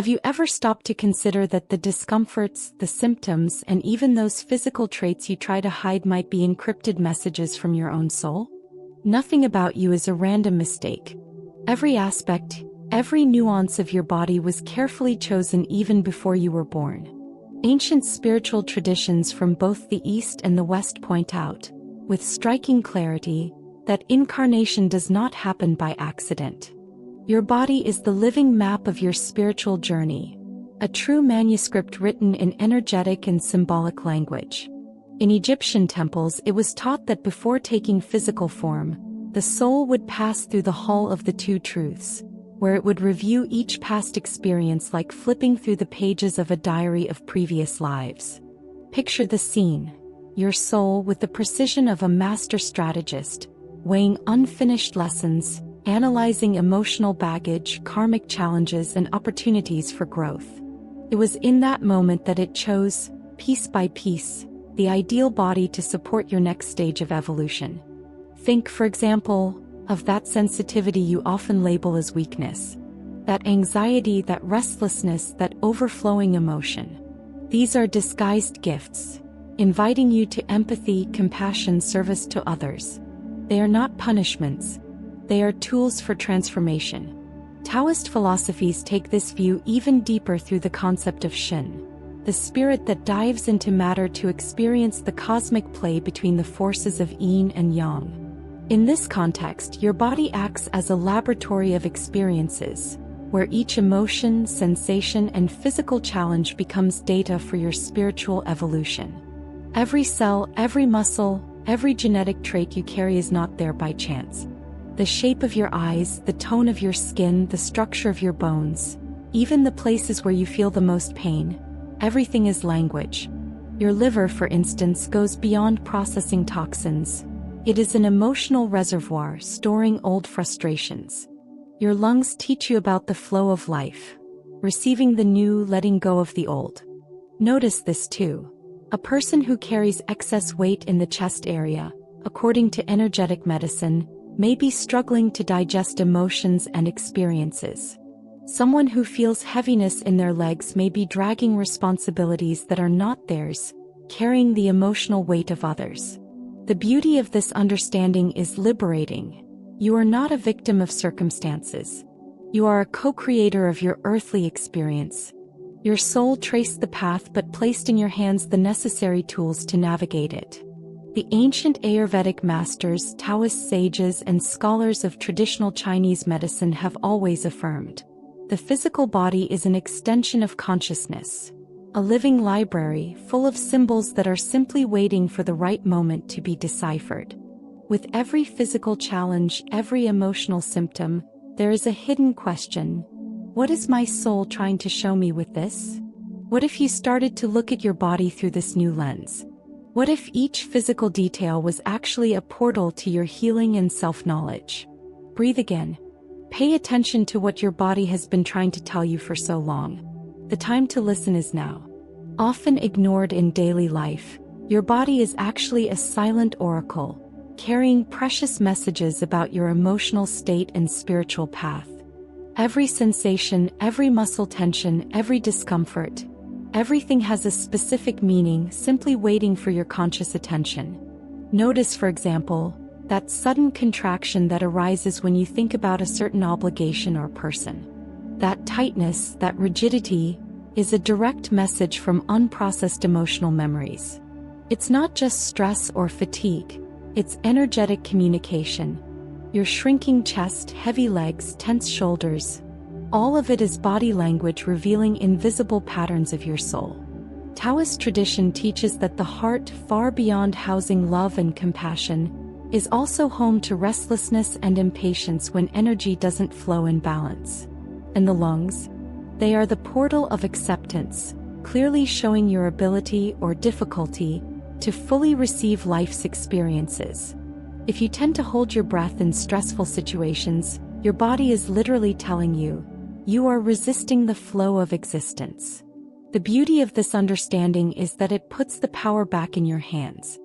Have you ever stopped to consider that the discomforts, the symptoms, and even those physical traits you try to hide might be encrypted messages from your own soul? Nothing about you is a random mistake. Every aspect, every nuance of your body was carefully chosen even before you were born. Ancient spiritual traditions from both the East and the West point out, with striking clarity, that incarnation does not happen by accident. Your body is the living map of your spiritual journey, a true manuscript written in energetic and symbolic language. In Egyptian temples, it was taught that before taking physical form, the soul would pass through the hall of the two truths, where it would review each past experience like flipping through the pages of a diary of previous lives. Picture the scene: your soul, with the precision of a master strategist, weighing unfinished lessons, analyzing emotional baggage, karmic challenges, and opportunities for growth. It was in that moment that it chose, piece by piece, the ideal body to support your next stage of evolution. Think, for example, of that sensitivity you often label as weakness, that anxiety, that restlessness, that overflowing emotion. These are disguised gifts, inviting you to empathy, compassion, service to others. They are not punishments. They are tools for transformation. Taoist philosophies take this view even deeper through the concept of Shen, the spirit that dives into matter to experience the cosmic play between the forces of yin and yang. In this context, your body acts as a laboratory of experiences, where each emotion, sensation, and physical challenge becomes data for your spiritual evolution. Every cell, every muscle, every genetic trait you carry is not there by chance. The shape of your eyes, the tone of your skin, the structure of your bones, even the places where you feel the most pain, everything is language. Your liver, for instance, goes beyond processing toxins. It is an emotional reservoir storing old frustrations. Your lungs teach you about the flow of life, receiving the new, letting go of the old. Notice this too. A person who carries excess weight in the chest area, according to energetic medicine, may be struggling to digest emotions and experiences. Someone who feels heaviness in their legs may be dragging responsibilities that are not theirs, carrying the emotional weight of others. The beauty of this understanding is liberating. You are not a victim of circumstances. You are a co-creator of your earthly experience. Your soul traced the path but placed in your hands the necessary tools to navigate it. The ancient Ayurvedic masters, Taoist sages, and scholars of traditional Chinese medicine have always affirmed, the physical body is an extension of consciousness, a living library full of symbols that are simply waiting for the right moment to be deciphered. With every physical challenge, every emotional symptom, there is a hidden question. What is my soul trying to show me with this? What if you started to look at your body through this new lens? What if each physical detail was actually a portal to your healing and self-knowledge? Breathe again. Pay attention to what your body has been trying to tell you for so long. The time to listen is now. Often ignored in daily life, your body is actually a silent oracle, carrying precious messages about your emotional state and spiritual path. Every sensation, every muscle tension, every discomfort, everything has a specific meaning, simply waiting for your conscious attention. Notice, for example, that sudden contraction that arises when you think about a certain obligation or person. That tightness, that rigidity, is a direct message from unprocessed emotional memories. It's not just stress or fatigue, it's energetic communication. Your shrinking chest, heavy legs, tense shoulders, all of it is body language revealing invisible patterns of your soul. Taoist tradition teaches that the heart, far beyond housing love and compassion, is also home to restlessness and impatience when energy doesn't flow in balance. And the lungs? They are the portal of acceptance, clearly showing your ability or difficulty to fully receive life's experiences. If you tend to hold your breath in stressful situations, your body is literally telling you, you are resisting the flow of existence. The beauty of this understanding is that it puts the power back in your hands.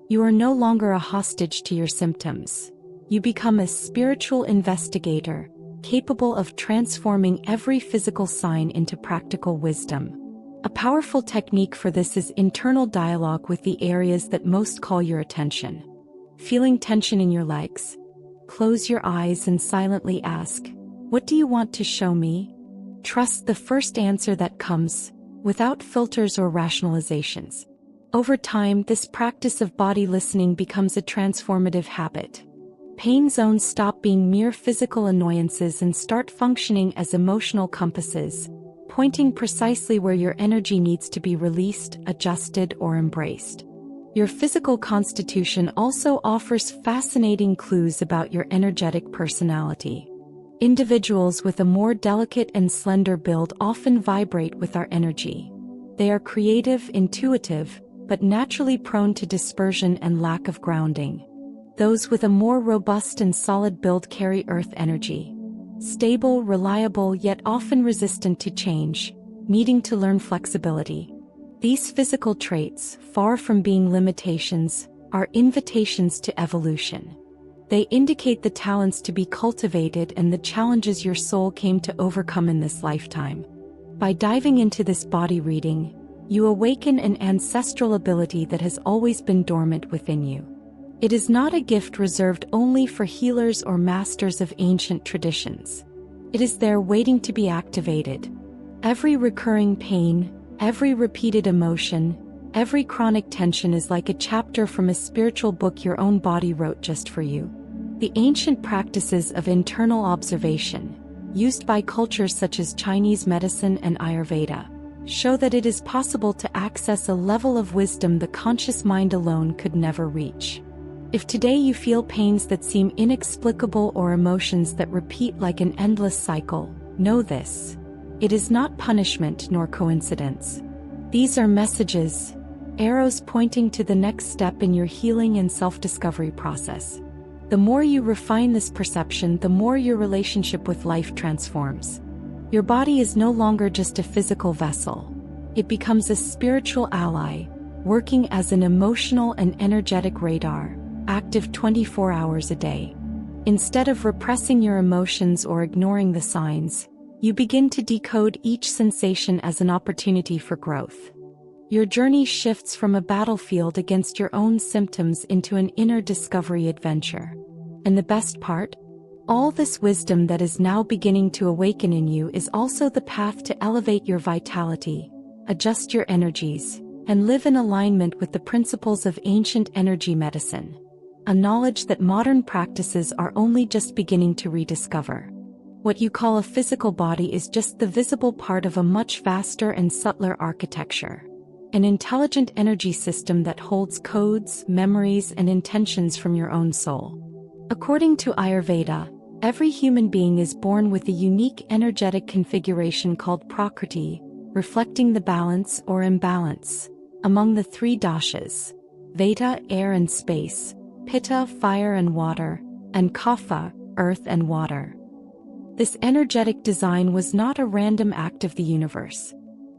You are no longer a hostage to your symptoms. You become a spiritual investigator, capable of transforming every physical sign into practical wisdom. A powerful technique for this is internal dialogue with the areas that most call your attention. Feeling tension in your legs? Close your eyes and silently ask, "What do you want to show me?" Trust the first answer that comes, without filters or rationalizations. Over time, this practice of body listening becomes a transformative habit. Pain zones stop being mere physical annoyances and start functioning as emotional compasses, pointing precisely where your energy needs to be released, adjusted, or embraced. Your physical constitution also offers fascinating clues about your energetic personality. Individuals with a more delicate and slender build often vibrate with our energy. They are creative, intuitive, but naturally prone to dispersion and lack of grounding. Those with a more robust and solid build carry earth energy. Stable, reliable, yet often resistant to change, needing to learn flexibility. These physical traits, far from being limitations, are invitations to evolution. They indicate the talents to be cultivated and the challenges your soul came to overcome in this lifetime. By diving into this body reading, you awaken an ancestral ability that has always been dormant within you. It is not a gift reserved only for healers or masters of ancient traditions. It is there waiting to be activated. Every recurring pain, every repeated emotion, every chronic tension is like a chapter from a spiritual book your own body wrote just for you. The ancient practices of internal observation, used by cultures such as Chinese medicine and Ayurveda, show that it is possible to access a level of wisdom the conscious mind alone could never reach. If today you feel pains that seem inexplicable or emotions that repeat like an endless cycle, know this: it is not punishment nor coincidence. These are messages, arrows pointing to the next step in your healing and self-discovery process. The more you refine this perception, the more your relationship with life transforms. Your body is no longer just a physical vessel. It becomes a spiritual ally, working as an emotional and energetic radar, active 24 hours a day. Instead of repressing your emotions or ignoring the signs, you begin to decode each sensation as an opportunity for growth. Your journey shifts from a battlefield against your own symptoms into an inner discovery adventure. And the best part? All this wisdom that is now beginning to awaken in you is also the path to elevate your vitality, adjust your energies, and live in alignment with the principles of ancient energy medicine, a knowledge that modern practices are only just beginning to rediscover. What you call a physical body is just the visible part of a much vaster and subtler architecture, an intelligent energy system that holds codes, memories, and intentions from your own soul. According to Ayurveda, every human being is born with a unique energetic configuration called Prakriti, reflecting the balance or imbalance among the three dashas: Vata, air and space, Pitta, fire and water, and Kapha, earth and water. This energetic design was not a random act of the universe.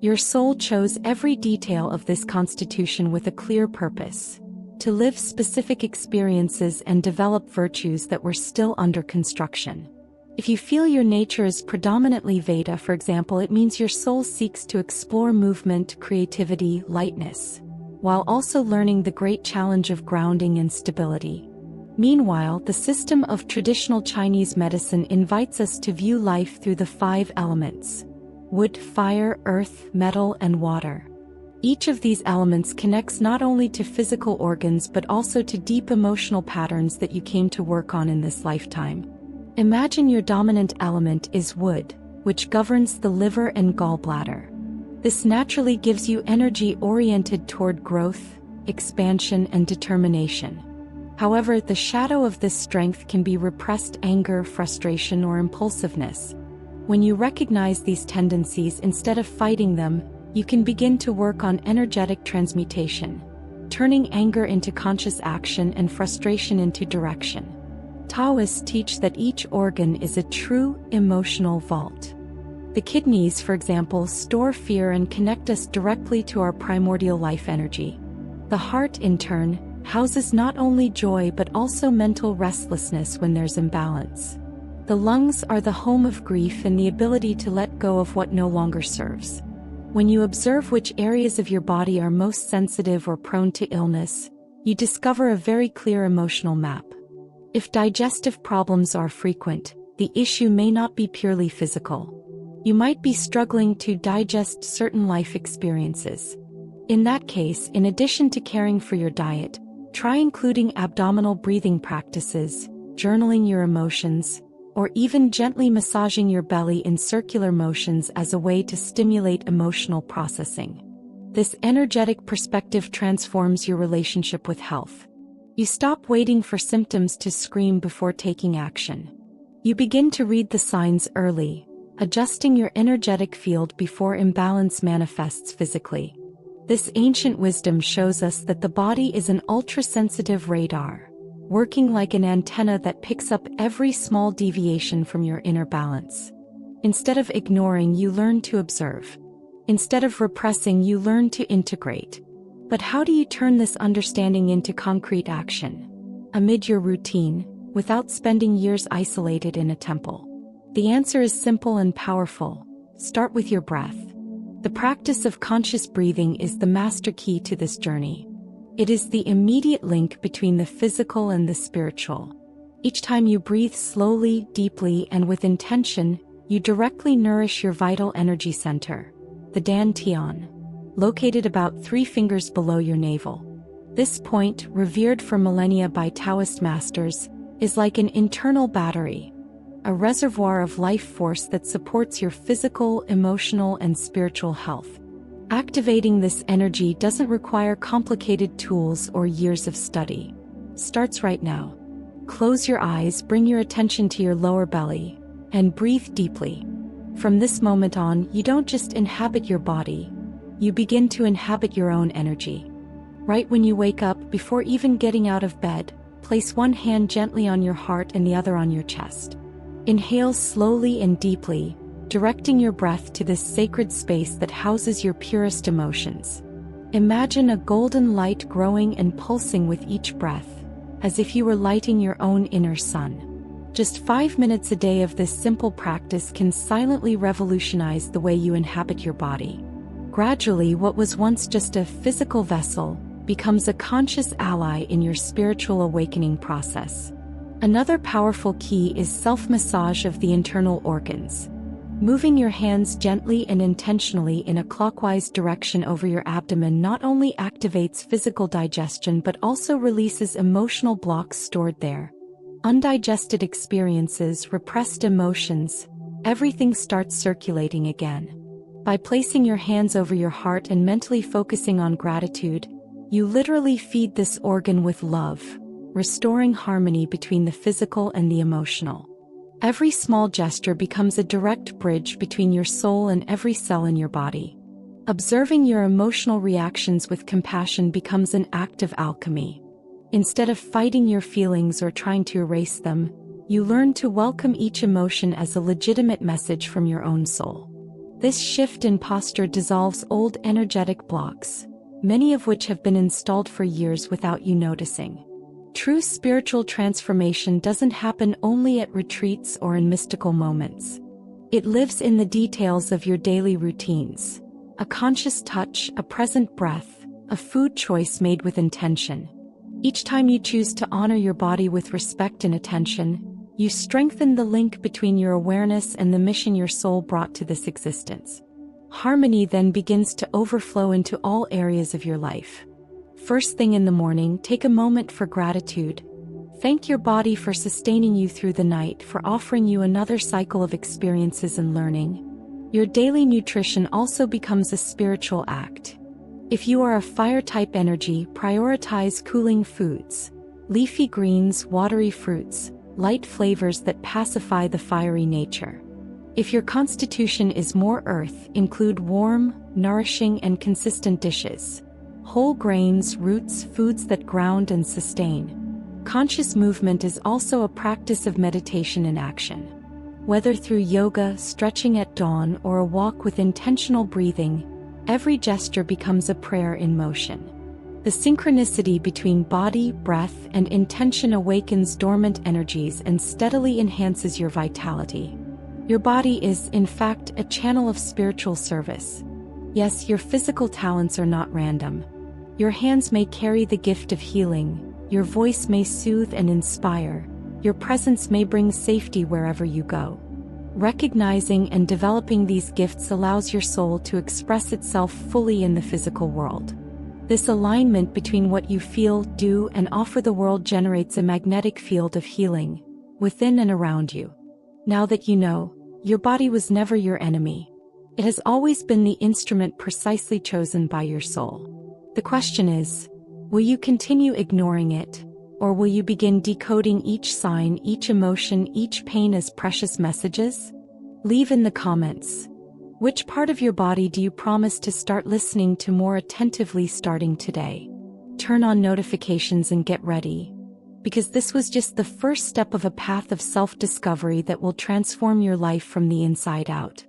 Your soul chose every detail of this constitution with a clear purpose: to live specific experiences and develop virtues that were still under construction. If you feel your nature is predominantly Vata, for example, it means your soul seeks to explore movement, creativity, lightness, while also learning the great challenge of grounding and stability. Meanwhile, the system of traditional Chinese medicine invites us to view life through the 5 elements: wood, fire, earth, metal, and water. Each of these elements connects not only to physical organs but also to deep emotional patterns that you came to work on in this lifetime. Imagine your dominant element is wood, which governs the liver and gallbladder. This naturally gives you energy oriented toward growth, expansion, and determination. However, the shadow of this strength can be repressed anger, frustration, or impulsiveness. When you recognize these tendencies instead of fighting them, you can begin to work on energetic transmutation, turning anger into conscious action and frustration into direction. Taoists teach that each organ is a true emotional vault. The kidneys, for example, store fear and connect us directly to our primordial life energy. The heart, in turn, houses not only joy but also mental restlessness when there's imbalance. The lungs are the home of grief and the ability to let go of what no longer serves. When you observe which areas of your body are most sensitive or prone to illness, you discover a very clear emotional map. If digestive problems are frequent, the issue may not be purely physical. You might be struggling to digest certain life experiences. In that case, in addition to caring for your diet, try including abdominal breathing practices, journaling your emotions, or even gently massaging your belly in circular motions as a way to stimulate emotional processing. This energetic perspective transforms your relationship with health. You stop waiting for symptoms to scream before taking action. You begin to read the signs early, adjusting your energetic field before imbalance manifests physically. This ancient wisdom shows us that the body is an ultra-sensitive radar, working like an antenna that picks up every small deviation from your inner balance. Instead of ignoring, you learn to observe. Instead of repressing, you learn to integrate. But how do you turn this understanding into concrete action? Amid your routine, without spending years isolated in a temple. The answer is simple and powerful. Start with your breath. The practice of conscious breathing is the master key to this journey. It is the immediate link between the physical and the spiritual. Each time you breathe slowly, deeply, and with intention, you directly nourish your vital energy center, the Dan Tian, located about 3 fingers below your navel. This point, revered for millennia by Taoist masters, is like an internal battery, a reservoir of life force that supports your physical, emotional, and spiritual health. Activating this energy doesn't require complicated tools or years of study. Starts right now. Close your eyes, bring your attention to your lower belly, and breathe deeply. From this moment on, you don't just inhabit your body, you begin to inhabit your own energy. Right when you wake up, before even getting out of bed, place one hand gently on your heart and the other on your chest. Inhale slowly and deeply, directing your breath to this sacred space that houses your purest emotions. Imagine a golden light growing and pulsing with each breath, as if you were lighting your own inner sun. Just 5 minutes a day of this simple practice can silently revolutionize the way you inhabit your body. Gradually, what was once just a physical vessel becomes a conscious ally in your spiritual awakening process. Another powerful key is self-massage of the internal organs. Moving your hands gently and intentionally in a clockwise direction over your abdomen not only activates physical digestion but also releases emotional blocks stored there. Undigested experiences, repressed emotions, everything starts circulating again. By placing your hands over your heart and mentally focusing on gratitude, you literally feed this organ with love, restoring harmony between the physical and the emotional. Every small gesture becomes a direct bridge between your soul and every cell in your body. Observing your emotional reactions with compassion becomes an act of alchemy. Instead of fighting your feelings or trying to erase them, you learn to welcome each emotion as a legitimate message from your own soul. This shift in posture dissolves old energetic blocks, many of which have been installed for years without you noticing. True spiritual transformation doesn't happen only at retreats or in mystical moments. It lives in the details of your daily routines. A conscious touch, a present breath, a food choice made with intention. Each time you choose to honor your body with respect and attention, you strengthen the link between your awareness and the mission your soul brought to this existence. Harmony then begins to overflow into all areas of your life. First thing in the morning, take a moment for gratitude. Thank your body for sustaining you through the night, for offering you another cycle of experiences and learning. Your daily nutrition also becomes a spiritual act. If you are a fire-type energy, prioritize cooling foods, leafy greens, watery fruits, light flavors that pacify the fiery nature. If your constitution is more earth, include warm, nourishing, and consistent dishes. Whole grains, roots, foods that ground and sustain. Conscious movement is also a practice of meditation in action. Whether through yoga, stretching at dawn, or a walk with intentional breathing, every gesture becomes a prayer in motion. The synchronicity between body, breath, and intention awakens dormant energies and steadily enhances your vitality. Your body is, in fact, a channel of spiritual service. Yes, your physical talents are not random. Your hands may carry the gift of healing, your voice may soothe and inspire, your presence may bring safety wherever you go. Recognizing and developing these gifts allows your soul to express itself fully in the physical world. This alignment between what you feel, do, and offer the world generates a magnetic field of healing, within and around you. Now that you know, your body was never your enemy. It has always been the instrument precisely chosen by your soul. The question is, will you continue ignoring it, or will you begin decoding each sign, each emotion, each pain as precious messages? Leave in the comments. Which part of your body do you promise to start listening to more attentively starting today? Turn on notifications and get ready, because this was just the first step of a path of self-discovery that will transform your life from the inside out.